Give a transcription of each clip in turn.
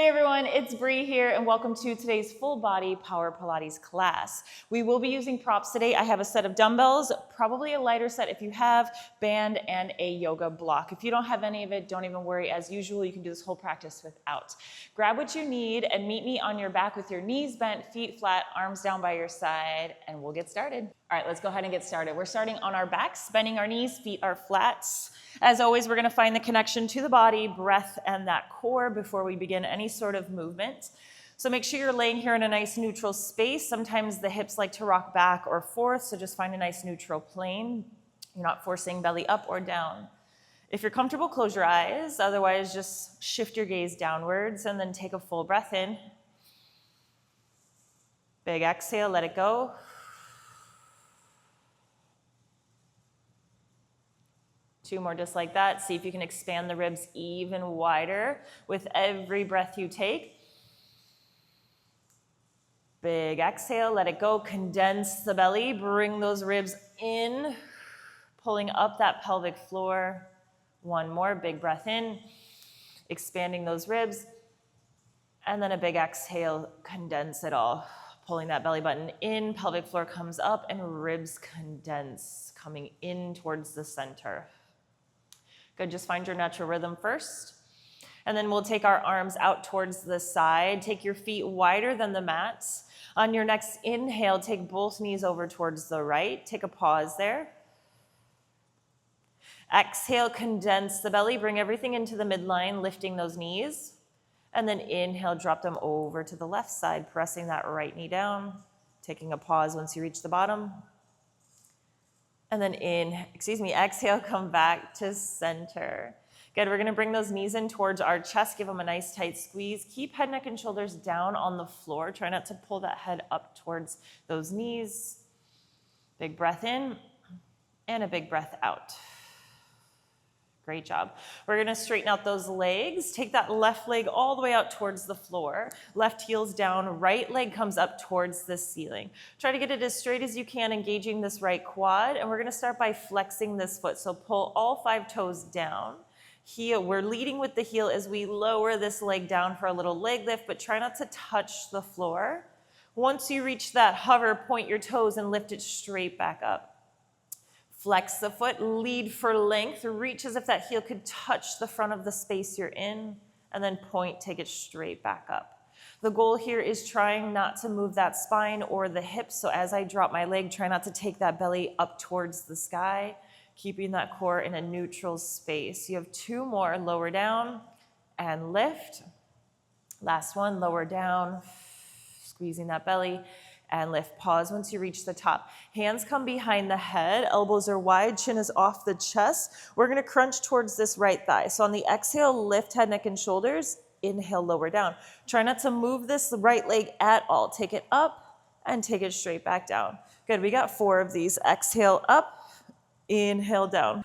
Hey everyone, it's Bree here and welcome to today's full body power Pilates class. We will be using props today. I have a set of dumbbells, probably a lighter set if you have, band, and a yoga block. If you don't have any of it, don't even worry. As usual, you can do this whole practice without. Grab what you need and meet me on your back with your knees bent, feet flat, arms down by your side, and we'll get started. All right, let's go ahead and get started. We're starting on our backs, bending our knees, feet are flat. As always, we're gonna find the connection to the body, breath, and that core before we begin any sort of movement. So make sure you're laying here in a nice neutral space. Sometimes the hips like to rock back or forth, so just find a nice neutral plane. You're not forcing belly up or down. If you're comfortable, close your eyes. Otherwise, just shift your gaze downwards and then take a full breath in. Big exhale, let it go. Two more just like that. See if you can expand the ribs even wider with every breath you take. Big exhale, let it go. Condense the belly, bring those ribs in, pulling up that pelvic floor. One more, big breath in, expanding those ribs. And then a big exhale, condense it all. Pulling that belly button in, pelvic floor comes up, and ribs condense, coming in towards the center. Good, just find your natural rhythm first. And then we'll take our arms out towards the side. Take your feet wider than the mat. On your next inhale, take both knees over towards the right. Take a pause there. Exhale, condense the belly. Bring everything into the midline, lifting those knees. And then inhale, drop them over to the left side, pressing that right knee down. Taking a pause once you reach the bottom. And then exhale, come back to center. Good, we're gonna bring those knees in towards our chest, give them a nice tight squeeze. Keep head, neck, and shoulders down on the floor. Try not to pull that head up towards those knees. Big breath in and a big breath out. Great job. We're gonna straighten out those legs. Take that left leg all the way out towards the floor. Left heel's down, right leg comes up towards the ceiling. Try to get it as straight as you can, engaging this right quad. And we're gonna start by flexing this foot. So pull all 5 toes down. Heel, we're leading with the heel as we lower this leg down for a little leg lift, but try not to touch the floor. Once you reach that hover, point your toes and lift it straight back up. Flex the foot, lead for length, reach as if that heel could touch the front of the space you're in, and then point, take it straight back up. The goal here is trying not to move that spine or the hips, so as I drop my leg, try not to take that belly up towards the sky, keeping that core in a neutral space. You have 2 more, lower down and lift. Last one, lower down, squeezing that belly, and lift. Pause once you reach the top. Hands come behind the head, elbows are wide, chin is off the chest. We're gonna crunch towards this right thigh. So on the exhale, lift head, neck, and shoulders. Inhale, lower down. Try not to move this right leg at all. Take it up and take it straight back down. Good, we got 4 of these. Exhale up, inhale down.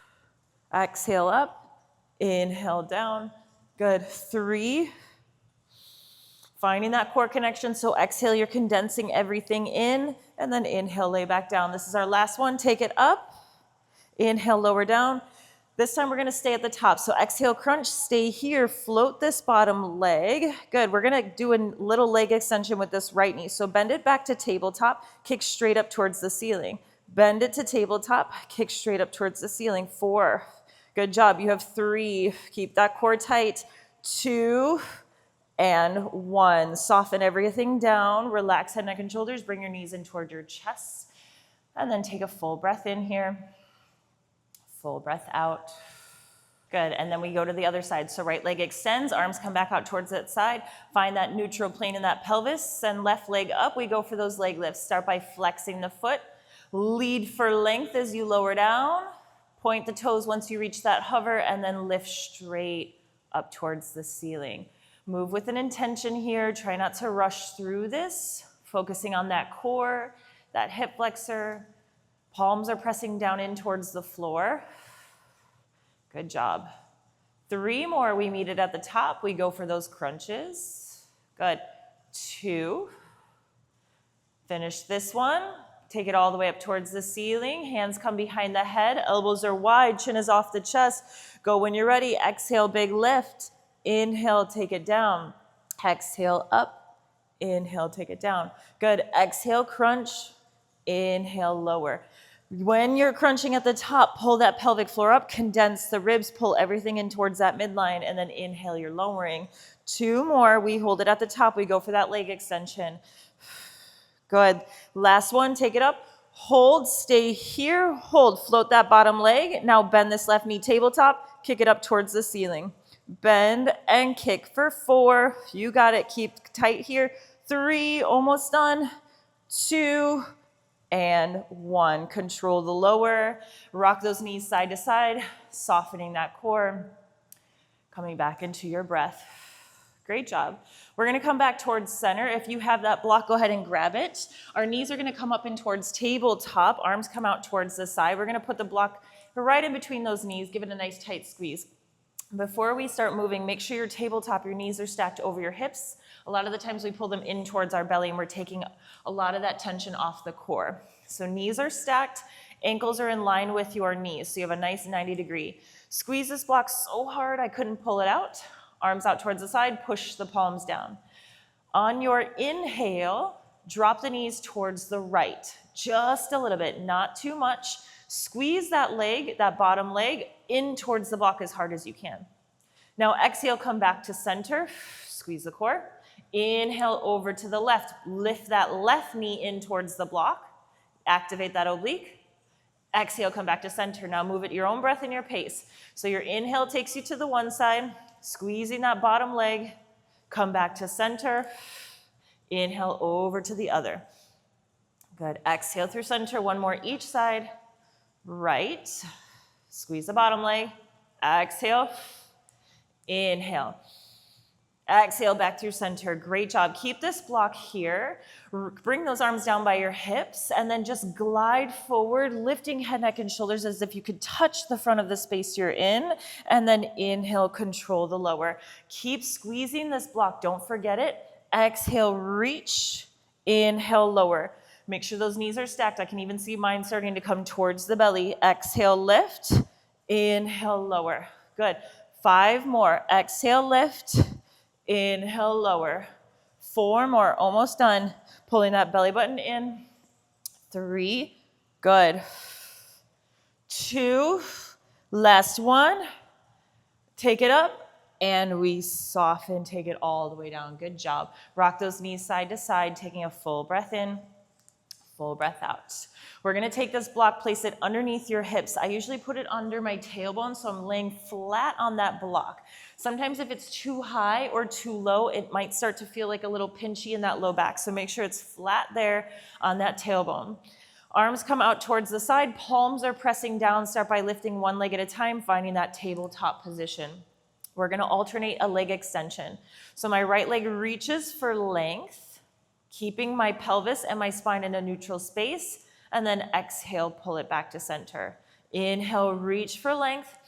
Exhale up, inhale down. Good, 3. Finding that core connection, so exhale, you're condensing everything in, and then inhale, lay back down. This is our last one, take it up, inhale, lower down. This time we're gonna stay at the top, so exhale, crunch, stay here, float this bottom leg. Good, we're gonna do a little leg extension with this right knee, so bend it back to tabletop, kick straight up towards the ceiling. Bend it to tabletop, kick straight up towards the ceiling. 4, good job, you have 3, keep that core tight. 2, and 1. Soften everything down, relax head, neck, and shoulders, bring your knees in toward your chest, and then take a full breath in here, full breath out. Good, and then we go to the other side. So right leg extends, arms come back out towards that side, find that neutral plane in that pelvis, send left leg up, we go for those leg lifts. Start by flexing the foot, lead for length as you lower down, point the toes once you reach that hover, and then lift straight up towards the ceiling. Move with an intention here. Try not to rush through this. Focusing on that core, that hip flexor. Palms are pressing down in towards the floor. Good job. 3 more. We meet it at the top. We go for those crunches. Good. 2. Finish this one. Take it all the way up towards the ceiling. Hands come behind the head. Elbows are wide. Chin is off the chest. Go when you're ready. Exhale, big lift. Inhale, take it down. Exhale up, inhale, take it down. Good, exhale, crunch, inhale, lower. When you're crunching at the top, pull that pelvic floor up, condense the ribs, pull everything in towards that midline, and then inhale, you're lowering. 2 more, we hold it at the top, we go for that leg extension. Good, last one, take it up, hold, stay here, hold, float that bottom leg. Now bend this left knee tabletop, kick it up towards the ceiling. Bend and kick for 4, you got it, keep tight here. 3, almost done, 2, and 1. Control the lower, rock those knees side to side, softening that core, coming back into your breath. Great job. We're gonna come back towards center. If you have that block, go ahead and grab it. Our knees are gonna come up in towards tabletop, arms come out towards the side. We're gonna put the block right in between those knees, give it a nice tight squeeze. Before we start moving, make sure your tabletop, your knees are stacked over your hips. A lot of the times we pull them in towards our belly and we're taking a lot of that tension off the core. So knees are stacked, ankles are in line with your knees. So you have a nice 90-degree. Squeeze this block so hard I couldn't pull it out. Arms out towards the side, push the palms down. On your inhale, drop the knees towards the right. Just a little bit, not too much. Squeeze that leg, that bottom leg, in towards the block as hard as you can. Now exhale, come back to center, squeeze the core. Inhale over to the left, lift that left knee in towards the block, activate that oblique. Exhale, come back to center. Now move at your own breath and your pace. So your inhale takes you to the one side, squeezing that bottom leg, come back to center, inhale over to the other. Good, exhale through center, one more each side. Right, squeeze the bottom leg, exhale, inhale. Exhale back through center, great job. Keep this block here, bring those arms down by your hips, and then just glide forward, lifting head, neck, and shoulders as if you could touch the front of the space you're in, and then inhale, control the lower. Keep squeezing this block, don't forget it. Exhale, reach, inhale, lower. Make sure those knees are stacked. I can even see mine starting to come towards the belly. Exhale, lift, inhale, lower. Good, 5 more. Exhale, lift, inhale, lower. 4 more, almost done. Pulling that belly button in. 3, good. 2, last one. Take it up, and we soften, take it all the way down. Good job. Rock those knees side to side, taking a full breath in, full breath out. We're gonna take this block, place it underneath your hips. I usually put it under my tailbone, so I'm laying flat on that block. Sometimes if it's too high or too low, it might start to feel like a little pinchy in that low back. So make sure it's flat there on that tailbone. Arms come out towards the side, palms are pressing down. Start by lifting one leg at a time, finding that tabletop position. We're gonna alternate a leg extension. So my right leg reaches for length, keeping my pelvis and my spine in a neutral space, and then exhale, pull it back to center. Inhale, reach for length.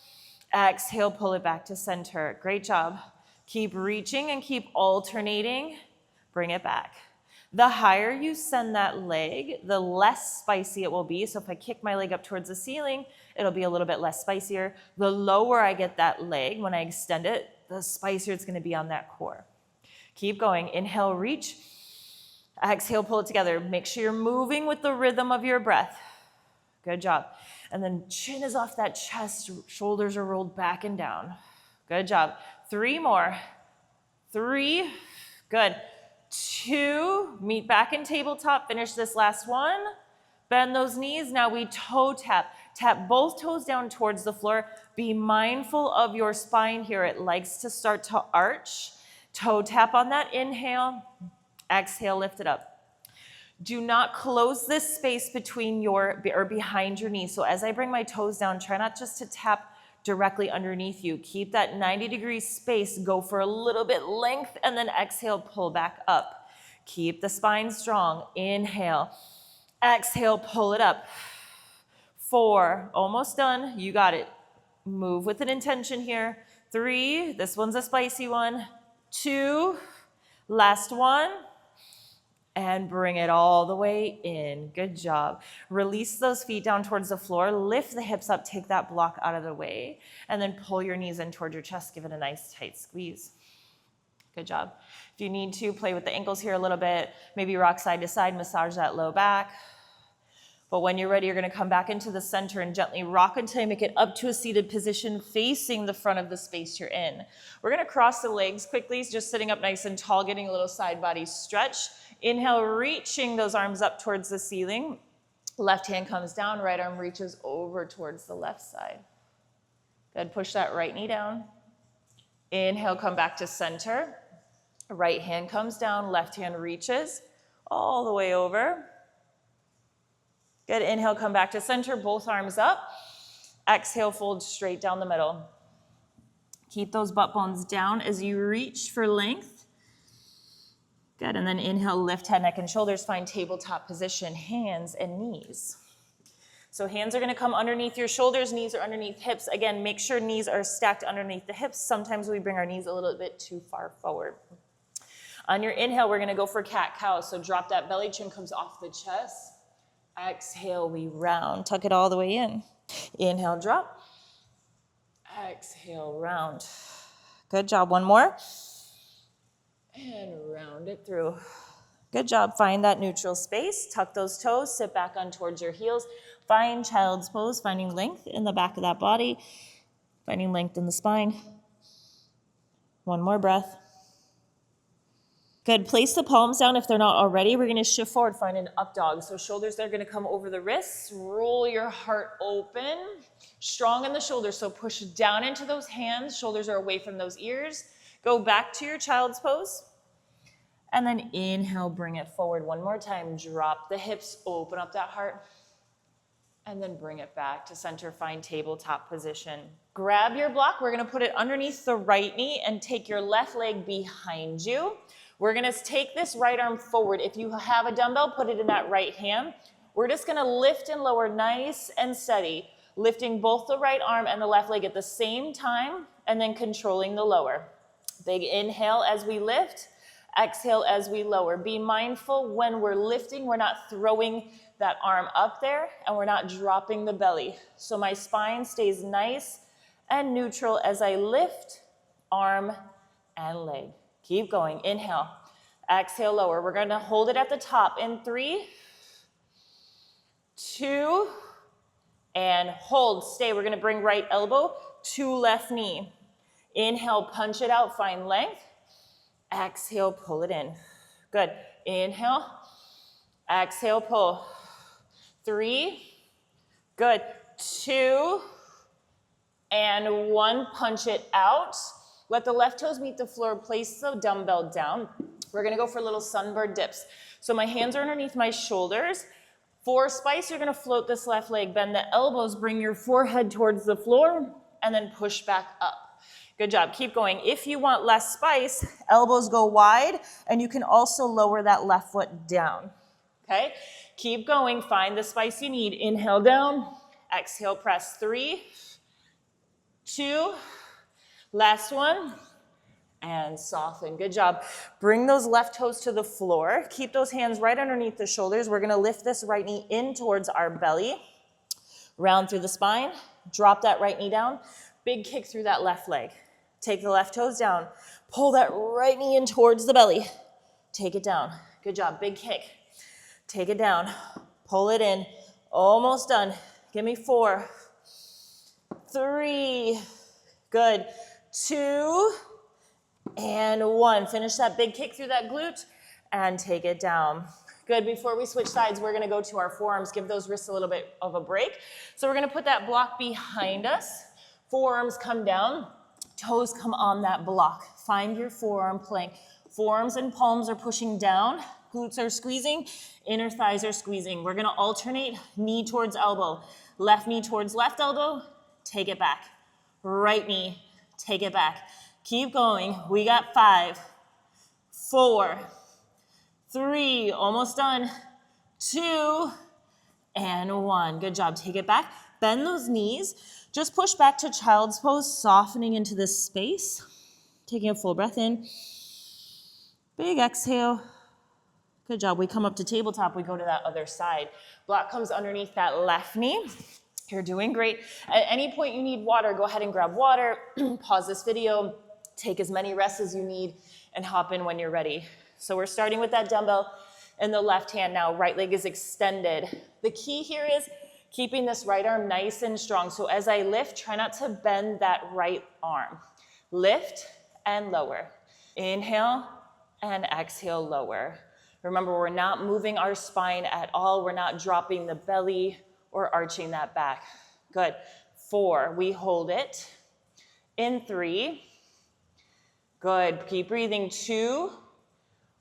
Exhale, pull it back to center. Great job. Keep reaching and keep alternating. Bring it back. The higher you send that leg, the less spicy it will be. So if I kick my leg up towards the ceiling, it'll be a little bit less spicier. The lower I get that leg, when I extend it, the spicier it's gonna be on that core. Keep going. Inhale, reach. Exhale, pull it together. Make sure you're moving with the rhythm of your breath. Good job. And then chin is off that chest, shoulders are rolled back and down. Good job. 3 more. 3, good. 2, meet back in tabletop, finish this last one. Bend those knees, now we toe tap. Tap both toes down towards the floor. Be mindful of your spine here. It likes to start to arch. Toe tap on that inhale. Exhale, lift it up. Do not close this space between your or behind your knees. So as I bring my toes down, try not just to tap directly underneath you. Keep that 90-degree space. Go for a little bit length, and then exhale, pull back up. Keep the spine strong. Inhale. Exhale, pull it up. 4, almost done. You got it. Move with an intention here. 3, this one's a spicy one. 2, last one. And bring it all the way in. Good job. Release those feet down towards the floor. Lift the hips up. Take that block out of the way. And then pull your knees in towards your chest. Give it a nice tight squeeze. Good job. If you need to, play with the ankles here a little bit, maybe rock side to side, massage that low back. But when you're ready, you're gonna come back into the center and gently rock until you make it up to a seated position facing the front of the space you're in. We're gonna cross the legs quickly, just sitting up nice and tall, getting a little side body stretch. Inhale, reaching those arms up towards the ceiling. Left hand comes down, right arm reaches over towards the left side. Good, push that right knee down. Inhale, come back to center. Right hand comes down, left hand reaches all the way over. Good, inhale, come back to center, both arms up. Exhale, fold straight down the middle. Keep those butt bones down as you reach for length. Good, and then inhale, lift head, neck, and shoulders, find tabletop position, hands and knees. So hands are gonna come underneath your shoulders, knees are underneath hips. Again, make sure knees are stacked underneath the hips. Sometimes we bring our knees a little bit too far forward. On your inhale, we're gonna go for cat-cow. So drop that belly, chin comes off the chest. Exhale, we round, tuck it all the way in. Inhale, drop. Exhale, round. Good job, one more. And round it through. Good job, find that neutral space, tuck those toes, sit back on towards your heels. Find child's pose, finding length in the back of that body, finding length in the spine. One more breath. Good, place the palms down if they're not already. We're gonna shift forward, find an up dog. So shoulders are gonna come over the wrists, roll your heart open, strong in the shoulders. So push down into those hands, shoulders are away from those ears. Go back to your child's pose. And then inhale, bring it forward one more time. Drop the hips, open up that heart. And then bring it back to center, find tabletop position. Grab your block, we're gonna put it underneath the right knee and take your left leg behind you. We're gonna take this right arm forward. If you have a dumbbell, put it in that right hand. We're just gonna lift and lower nice and steady, lifting both the right arm and the left leg at the same time, and then controlling the lower. Big inhale as we lift, exhale as we lower. Be mindful when we're lifting, we're not throwing that arm up there, and we're not dropping the belly. So my spine stays nice and neutral as I lift, arm and leg. Keep going, inhale, exhale, lower. We're gonna hold it at the top in 3, 2, and hold, stay. We're gonna bring right elbow to left knee. Inhale, punch it out, find length. Exhale, pull it in. Good, inhale, exhale, pull. 3, good, 2, and 1, punch it out. Let the left toes meet the floor, place the dumbbell down. We're gonna go for little sunbird dips. So my hands are underneath my shoulders. For spice, you're gonna float this left leg, bend the elbows, bring your forehead towards the floor, and then push back up. Good job, keep going. If you want less spice, elbows go wide, and you can also lower that left foot down, okay? Keep going, find the spice you need. Inhale down, exhale, press. 3, 2, last one, and soften. Good job. Bring those left toes to the floor. Keep those hands right underneath the shoulders. We're gonna lift this right knee in towards our belly. Round through the spine. Drop that right knee down. Big kick through that left leg. Take the left toes down. Pull that right knee in towards the belly. Take it down. Good job. Big kick. Take it down. Pull it in. Almost done. Give me 4, 3, good. 2, and 1. Finish that big kick through that glute and take it down. Good, before we switch sides, we're gonna go to our forearms, give those wrists a little bit of a break. So we're gonna put that block behind us. Forearms come down, toes come on that block. Find your forearm plank. Forearms and palms are pushing down, glutes are squeezing, inner thighs are squeezing. We're gonna alternate knee towards elbow. Left knee towards left elbow, take it back. Right knee, take it back. Keep going. We got 5, 4, 3, almost done. 2, and 1. Good job. Take it back. Bend those knees. Just push back to child's pose, softening into this space. Taking a full breath in. Big exhale. Good job. We come up to tabletop. We go to that other side. Block comes underneath that left knee. You're doing great. At any point you need water, go ahead and grab water. Pause this video. Take as many rests as you need. and hop in when you're ready. So we're starting with that dumbbell in the left hand now. Right leg is extended. The key here is keeping this right arm nice and strong. So as I lift, try not to bend that right arm. Lift and lower. Inhale and exhale, lower. Remember, we're not moving our spine at all. We're not dropping the belly or arching that back. Good. 4, we hold it. In 3. Good. Keep breathing. 2.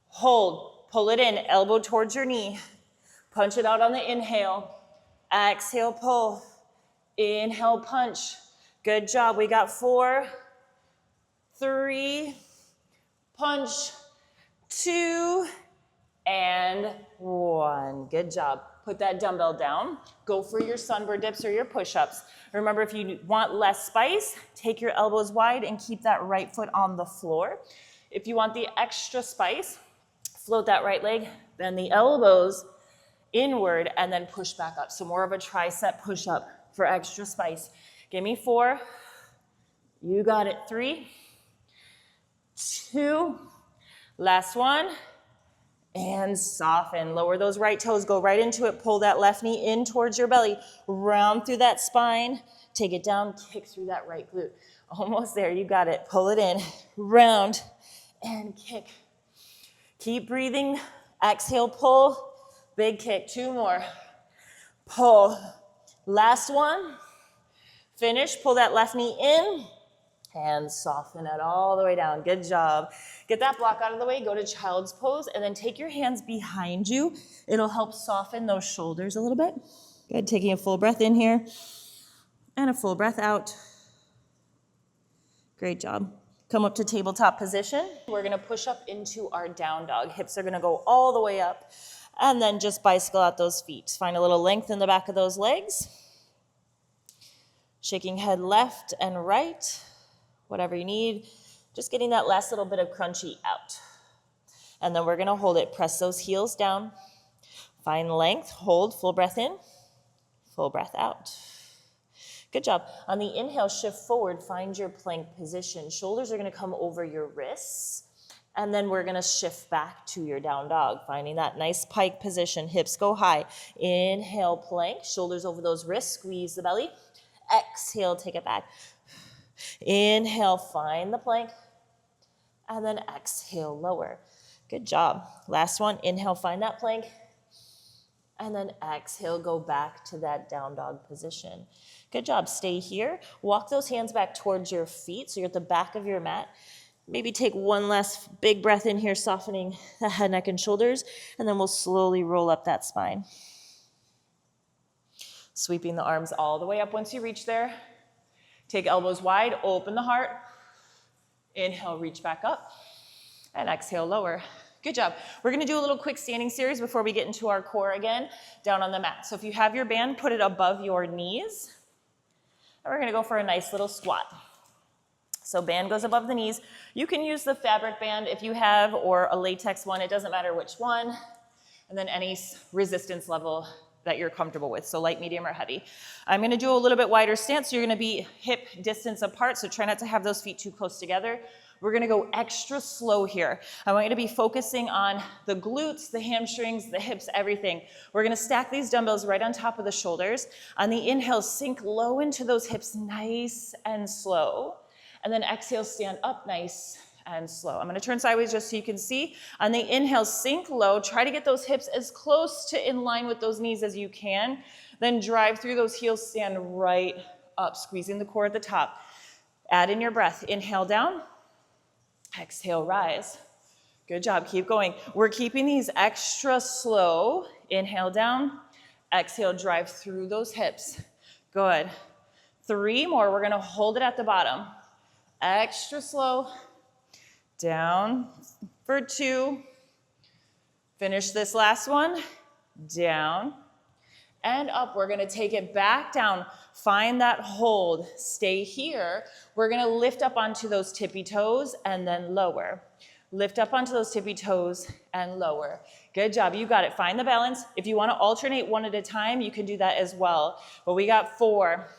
Hold. Pull it in. Elbow towards your knee. Punch it out on the inhale. Exhale, pull. Inhale, punch. Good job. We got 4, 3, punch, 2, and 1. Good job. Put that dumbbell down. Go for your sunbird dips or your push-ups. Remember, if you want less spice, take your elbows wide and keep that right foot on the floor. If you want the extra spice, float that right leg, bend the elbows inward, and then push back up. So more of a tricep push-up for extra spice. Give me 4. You got it. 3, 2, last one. And soften. Lower those right toes. Go right into it. Pull that left knee in towards your belly. Round through that spine. Take it down. Kick through that right glute. Almost there. You got it. Pull it in. Round and kick. Keep breathing. Exhale, pull. Big kick. 2 more. Pull. Last one. Finish. Pull that left knee in. And soften it all the way down. Good job. Get that block out of the way. Go to child's pose and then take your hands behind you. It'll help soften those shoulders a little bit. Good. Taking a full breath in here and a full breath out. Great job. Come up to tabletop position. We're going to push up into our down dog. Hips are going to go all the way up and then just bicycle out those feet. Find a little length in the back of those legs. Shaking head left and right. Whatever you need, just getting that last little bit of crunchy out. And then we're gonna hold it, press those heels down, find length, hold, full breath in, full breath out. Good job. On the inhale, shift forward, find your plank position. Shoulders are gonna come over your wrists, and then we're gonna shift back to your down dog, finding that nice pike position, hips go high. Inhale, plank, shoulders over those wrists, squeeze the belly. Exhale, take it back. Inhale, find the plank, and then exhale, lower. Good job. Last one, inhale, find that plank, and then exhale, go back to that down dog position. Good job. Stay here. Walk those hands back towards your feet so you're at the back of your mat. Maybe take one last big breath in here, softening the head, neck, and shoulders, and then we'll slowly roll up that spine. Sweeping the arms all the way up once you reach there. Take elbows wide, open the heart. Inhale, reach back up. And exhale, lower. Good job. We're gonna do a little quick standing series before we get into our core again, down on the mat. So if you have your band, put it above your knees. And we're gonna go for a nice little squat. So band goes above the knees. You can use the fabric band if you have, or a latex one, it doesn't matter which one. And then any resistance level that you're comfortable with, so light, medium, or heavy. I'm gonna do a little bit wider stance, so you're gonna be hip distance apart, so try not to have those feet too close together. We're gonna go extra slow here. I want you to be focusing on the glutes, the hamstrings, the hips, everything. We're gonna stack these dumbbells right on top of the shoulders. On the inhale, sink low into those hips, nice and slow. And then exhale, stand up nice and slow. I'm gonna turn sideways just so you can see. On the inhale, sink low. Try to get those hips as close to in line with those knees as you can. Then drive through those heels, stand right up, squeezing the core at the top. Add in your breath. Inhale down, exhale, rise. Good job, keep going. We're keeping these extra slow. Inhale down, exhale, drive through those hips. Good. 3 more, we're gonna hold it at the bottom. Extra slow. Down for 2. Finish this last one. Down and up. We're gonna take it back down. Find that hold. Stay here. We're gonna lift up onto those tippy toes and then lower. Lift up onto those tippy toes and lower. Good job, you got it. Find the balance. If you wanna alternate one at a time, you can do that as well. But we got 4,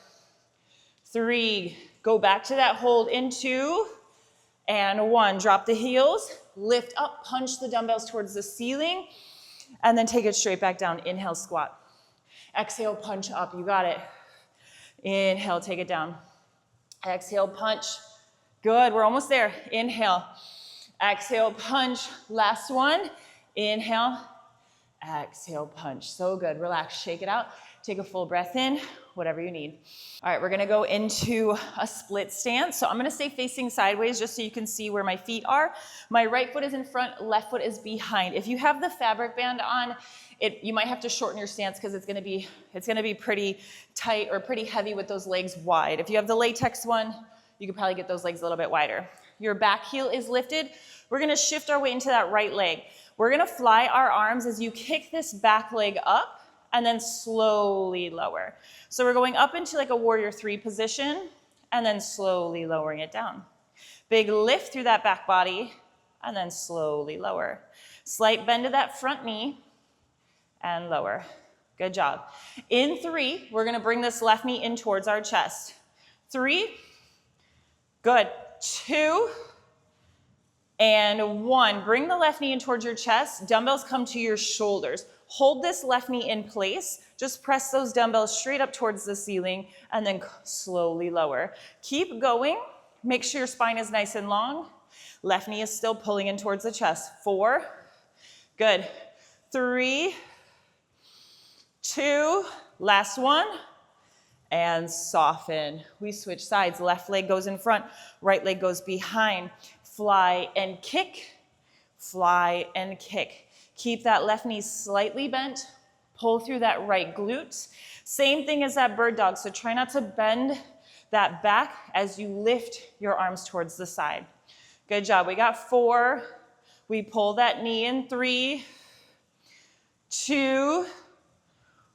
3, go back to that hold in 2, and 1. Drop the heels, lift up, punch the dumbbells towards the ceiling, and then take it straight back down. Inhale, squat. Exhale, punch up. You got it. Inhale, take it down. Exhale, punch. Good, we're almost there. Inhale. Exhale, punch. Last one. Inhale. Exhale, punch. So good. Relax, shake it out. Take a full breath in, whatever you need. All right, we're gonna go into a split stance. So I'm gonna stay facing sideways just so you can see where my feet are. My right foot is in front, left foot is behind. If you have the fabric band on, you might have to shorten your stance because it's gonna be pretty tight or pretty heavy with those legs wide. If you have the latex one, you could probably get those legs a little bit wider. Your back heel is lifted. We're gonna shift our weight into that right leg. We're gonna fly our arms as you kick this back leg up and then slowly lower. So we're going up into like a warrior 3 position and then slowly lowering it down. Big lift through that back body and then slowly lower. Slight bend to that front knee and lower. Good job. In 3, we're gonna bring this left knee in towards our chest. 3, good. 2, and 1. Bring the left knee in towards your chest. Dumbbells come to your shoulders. Hold this left knee in place. Just press those dumbbells straight up towards the ceiling and then slowly lower. Keep going. Make sure your spine is nice and long. Left knee is still pulling in towards the chest. 4, good. 3, 2, last one, and soften. We switch sides. Left leg goes in front, right leg goes behind. Fly and kick, fly and kick. Keep that left knee slightly bent. Pull through that right glute. Same thing as that bird dog, so try not to bend that back as you lift your arms towards the side. Good job. We got 4. We pull that knee in. 3, 2,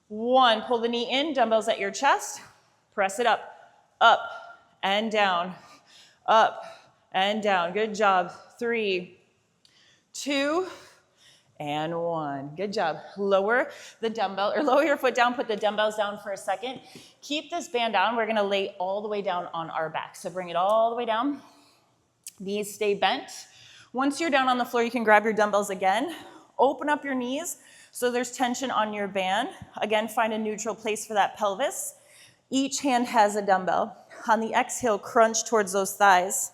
1. Pull the knee in, dumbbells at your chest. Press it up and down, up and down. Good job. 3, 2, and 1. Good job. Lower the dumbbell, or lower your foot down, put the dumbbells down for a second. Keep this band down. We're gonna lay all the way down on our back. So bring it all the way down. Knees stay bent. Once you're down on the floor, you can grab your dumbbells again. Open up your knees so there's tension on your band. Again, find a neutral place for that pelvis. Each hand has a dumbbell. On the exhale, crunch towards those thighs.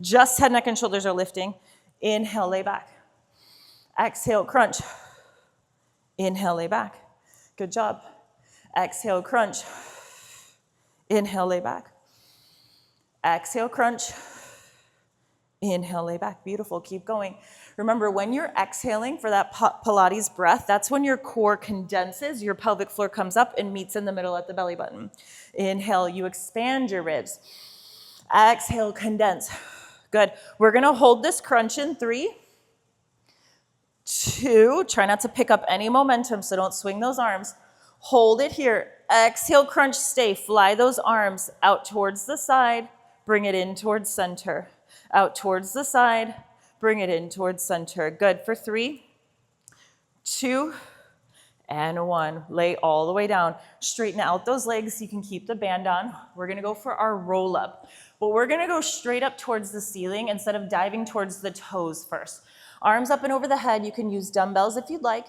Just head, neck, and shoulders are lifting. Inhale, lay back. Exhale, crunch. Inhale, lay back. Good job. Exhale, crunch. Inhale, lay back. Exhale, crunch. Inhale, lay back. Beautiful. Keep going. Remember, when you're exhaling for that Pilates breath, that's when your core condenses, your pelvic floor comes up and meets in the middle at the belly button. Inhale, you expand your ribs. Exhale, condense. Good. We're going to hold this crunch in 3, 2. Try not to pick up any momentum, so don't swing those arms. Hold it here. Exhale, crunch, stay. Fly those arms out towards the side. Bring it in towards center. Out towards the side. Bring it in towards center. Good. For 3, 2, and 1. Lay all the way down. Straighten out those legs. You can keep the band on. We're going to go for our roll up. But we're going to go straight up towards the ceiling instead of diving towards the toes first. Arms up and over the head. You can use dumbbells if you'd like.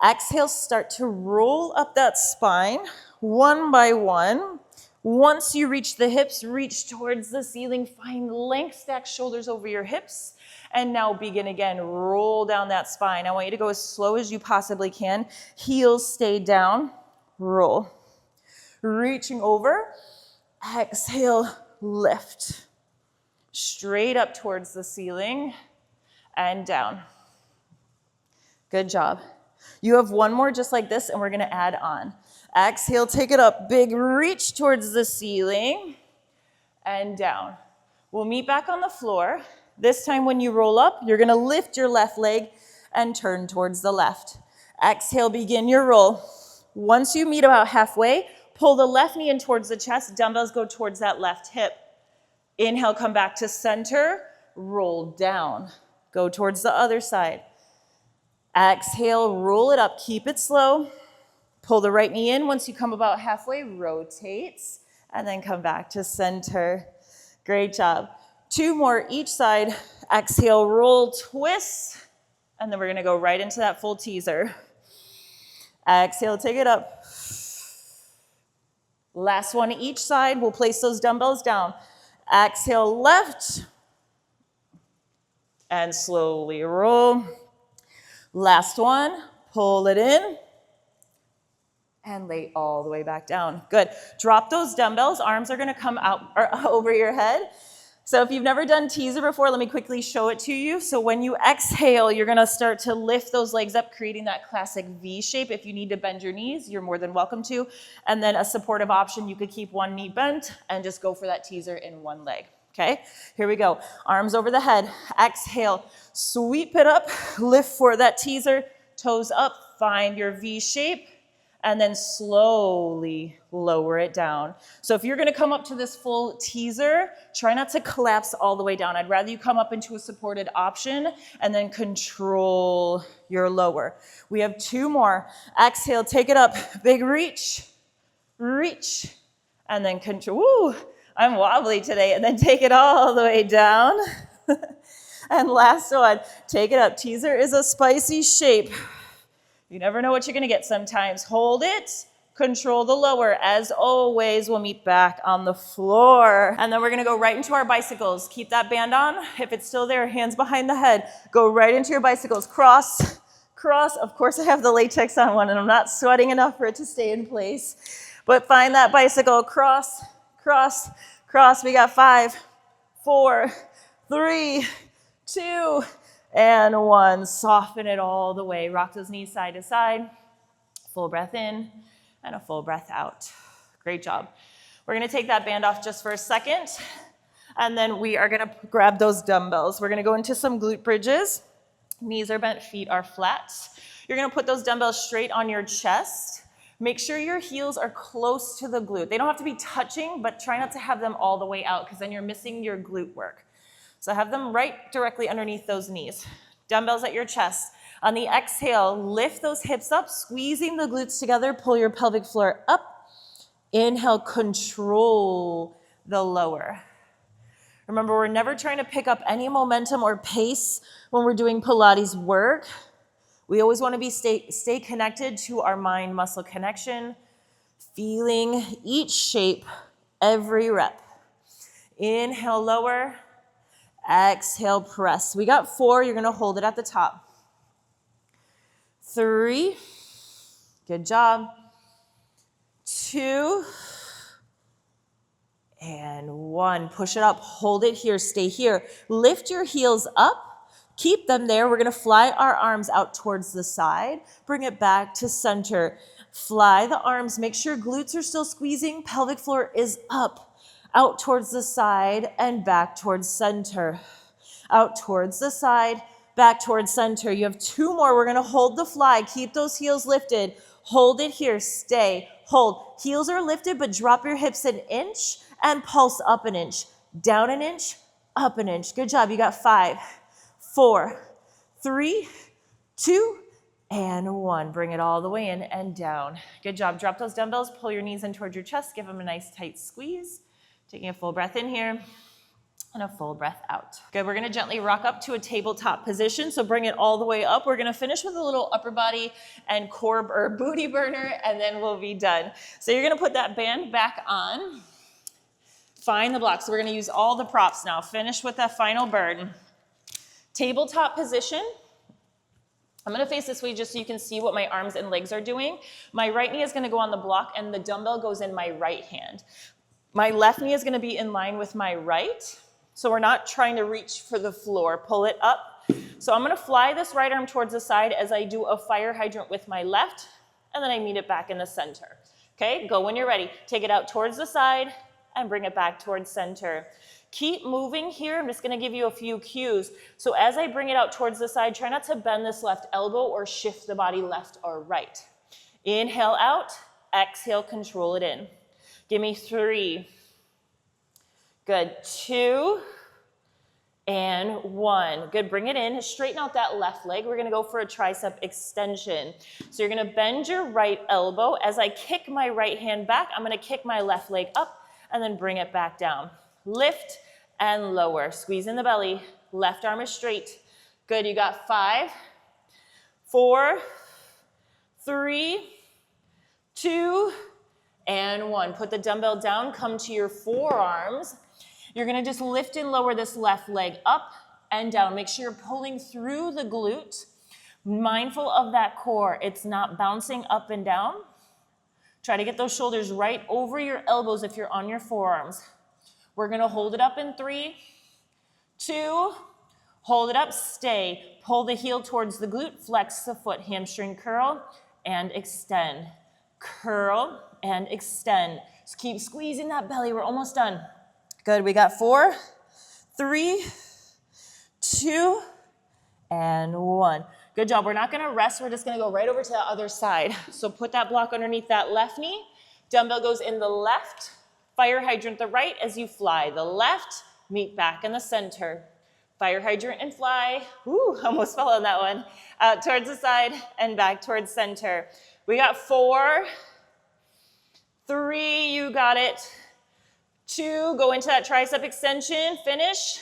Exhale, start to roll up that spine one by one. Once you reach the hips, reach towards the ceiling. Find length, stack shoulders over your hips. And now begin again. Roll down that spine. I want you to go as slow as you possibly can. Heels stay down. Roll. Reaching over. Exhale, lift. Straight up towards the ceiling and down. Good job. You have one more just like this, and we're going to add on. Exhale, take it up. Big reach towards the ceiling and down. We'll meet back on the floor. This time when you roll up, you're going to lift your left leg and turn towards the left. Exhale, begin your roll. Once you meet about halfway, pull the left knee in towards the chest. Dumbbells go towards that left hip. Inhale, come back to center. Roll down. Go towards the other side. Exhale, roll it up. Keep it slow. Pull the right knee in. Once you come about halfway, rotates, and then come back to center. Great job. 2 more each side. Exhale, roll, twist. And then we're gonna go right into that full teaser. Exhale, take it up. Last one each side. We'll place those dumbbells down. Exhale, left. And slowly roll. Last one, pull it in. And lay all the way back down. Good. Drop those dumbbells. Arms are gonna come out or over your head. So if you've never done teaser before, let me quickly show it to you. So when you exhale, you're gonna start to lift those legs up, creating that classic V shape. If you need to bend your knees, you're more than welcome to. And then a supportive option, you could keep one knee bent and just go for that teaser in one leg. Okay, here we go. Arms over the head. Exhale, sweep it up, lift for that teaser, toes up, find your V shape, and then slowly lower it down. So if you're gonna come up to this full teaser, try not to collapse all the way down. I'd rather you come up into a supported option and then control your lower. We have 2 more. Exhale, take it up, big reach, reach, and then control. Woo, I'm wobbly today. And then take it all the way down. And last one, take it up. Teaser is a spicy shape. You never know what you're gonna get sometimes. Hold it, control the lower. As always, we'll meet back on the floor. And then we're gonna go right into our bicycles. Keep that band on. If it's still there, hands behind the head. Go right into your bicycles. Cross, cross. Of course, I have the latex on one and I'm not sweating enough for it to stay in place. But find that bicycle. Cross, cross, cross. We got 5, 4, 3, 2, and 1. Soften it all the way. Rock those knees side to side. Full breath in and a full breath out. Great job. We're gonna take that band off just for a second. And then we are gonna grab those dumbbells. We're gonna go into some glute bridges. Knees are bent, feet are flat. You're gonna put those dumbbells straight on your chest. Make sure your heels are close to the glute. They don't have to be touching, but try not to have them all the way out because then you're missing your glute work. So have them right directly underneath those knees. Dumbbells at your chest. On the exhale, lift those hips up, squeezing the glutes together, pull your pelvic floor up. Inhale, control the lower. Remember, we're never trying to pick up any momentum or pace when we're doing Pilates work. We always want to stay connected to our mind-muscle connection, feeling each shape, every rep. Inhale, lower. Exhale, press. We got 4. You're going to hold it at the top. 3. Good job. 2. And 1. Push it up. Hold it here. Stay here. Lift your heels up. Keep them there. We're going to fly our arms out towards the side. Bring it back to center. Fly the arms. Make sure glutes are still squeezing. Pelvic floor is up. Out towards the side and back towards center. Out towards the side, back towards center. You have 2 more. We're gonna hold the fly. Keep those heels lifted. Hold it here, stay, hold. Heels are lifted, but drop your hips an inch and pulse up an inch. Down an inch, up an inch. Good job, you got 5, 4, 3, 2, and 1. Bring it all the way in and down. Good job, drop those dumbbells, pull your knees in towards your chest, give them a nice tight squeeze. Taking a full breath in here and a full breath out. Good, we're gonna gently rock up to a tabletop position. So bring it all the way up. We're gonna finish with a little upper body and core or booty burner, and then we'll be done. So you're gonna put that band back on. Find the block. So we're gonna use all the props now. Finish with that final burn. Tabletop position. I'm gonna face this way just so you can see what my arms and legs are doing. My right knee is gonna go on the block and the dumbbell goes in my right hand. My left knee is gonna be in line with my right. So we're not trying to reach for the floor. Pull it up. So I'm gonna fly this right arm towards the side as I do a fire hydrant with my left, and then I meet it back in the center. Okay, go when you're ready. Take it out towards the side and bring it back towards center. Keep moving here. I'm just gonna give you a few cues. So as I bring it out towards the side, try not to bend this left elbow or shift the body left or right. Inhale out, exhale, control it in. Give me 3. Good, 2 and 1. Good, bring it in. Straighten out that left leg. We're gonna go for a tricep extension. So you're gonna bend your right elbow. As I kick my right hand back, I'm gonna kick my left leg up and then bring it back down. Lift and lower. Squeeze in the belly. Left arm is straight. Good, you got 5, 4, 3, 2, and 1. Put the dumbbell down, come to your forearms. You're gonna just lift and lower this left leg up and down. Make sure you're pulling through the glute. Mindful of that core. It's not bouncing up and down. Try to get those shoulders right over your elbows if you're on your forearms. We're gonna hold it up in 3, 2, hold it up, stay. Pull the heel towards the glute, flex the foot, hamstring curl, and extend. Curl and extend. Just keep squeezing that belly, we're almost done. Good, we got 4, 3, 2, and 1. Good job, we're not gonna rest, we're just gonna go right over to the other side. So put that block underneath that left knee, dumbbell goes in the left, fire hydrant the right as you fly. The left, meet back in the center. Fire hydrant and fly. Ooh, almost fell on that one. Out towards the side and back towards center. We got 4, 3, you got it. 2, go into that tricep extension, finish,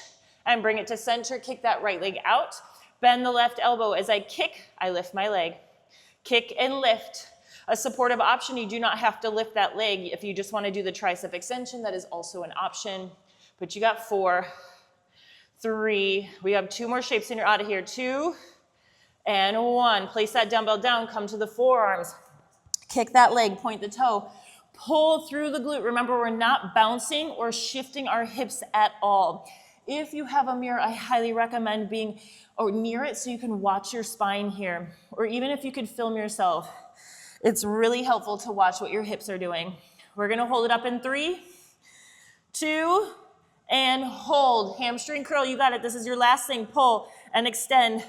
and bring it to center. Kick that right leg out. Bend the left elbow. As I kick, I lift my leg. Kick and lift. A supportive option, you do not have to lift that leg. If you just want to do the tricep extension, that is also an option. But you got 4, 3, we have 2 more shapes and you're out of here. 2 and 1. Place that dumbbell down, come to the forearms. Kick that leg, point the toe. Pull through the glute. Remember, we're not bouncing or shifting our hips at all. If you have a mirror, I highly recommend being near it so you can watch your spine here. Or even if you could film yourself, it's really helpful to watch what your hips are doing. We're gonna hold it up in 3, 2, and hold. Hamstring curl, you got it. This is your last thing. Pull and extend.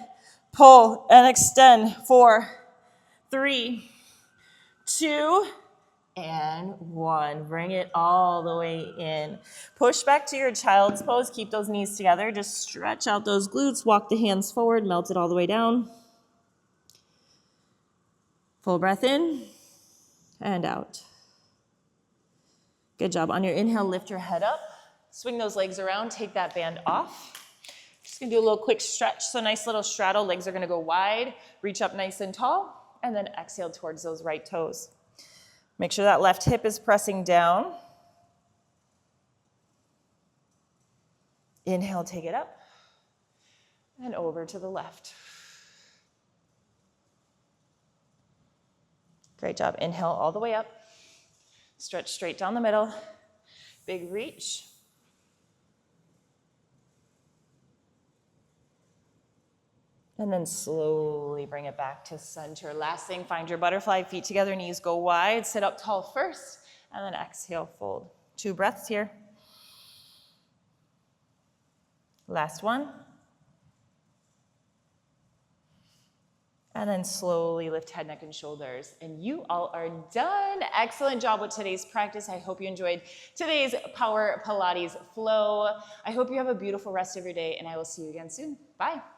Pull and extend. 4, 3, 2, and 1. Bring it all the way in. Push back to your child's pose. Keep those knees together. Just stretch out those glutes. Walk the hands forward. Melt it all the way down. Full breath in and out. Good job. On your inhale, lift your head up. Swing those legs around, take that band off. Just gonna do a little quick stretch. So nice little straddle, legs are gonna go wide, reach up nice and tall, and then exhale towards those right toes. Make sure that left hip is pressing down. Inhale, take it up, and over to the left. Great job, inhale all the way up. Stretch straight down the middle, big reach. And then slowly bring it back to center. Last thing, find your butterfly, feet together, knees go wide, sit up tall first, and then exhale, fold. 2 breaths here. Last one. And then slowly lift head, neck, and shoulders. And you all are done. Excellent job with today's practice. I hope you enjoyed today's Power Pilates flow. I hope you have a beautiful rest of your day, and I will see you again soon. Bye.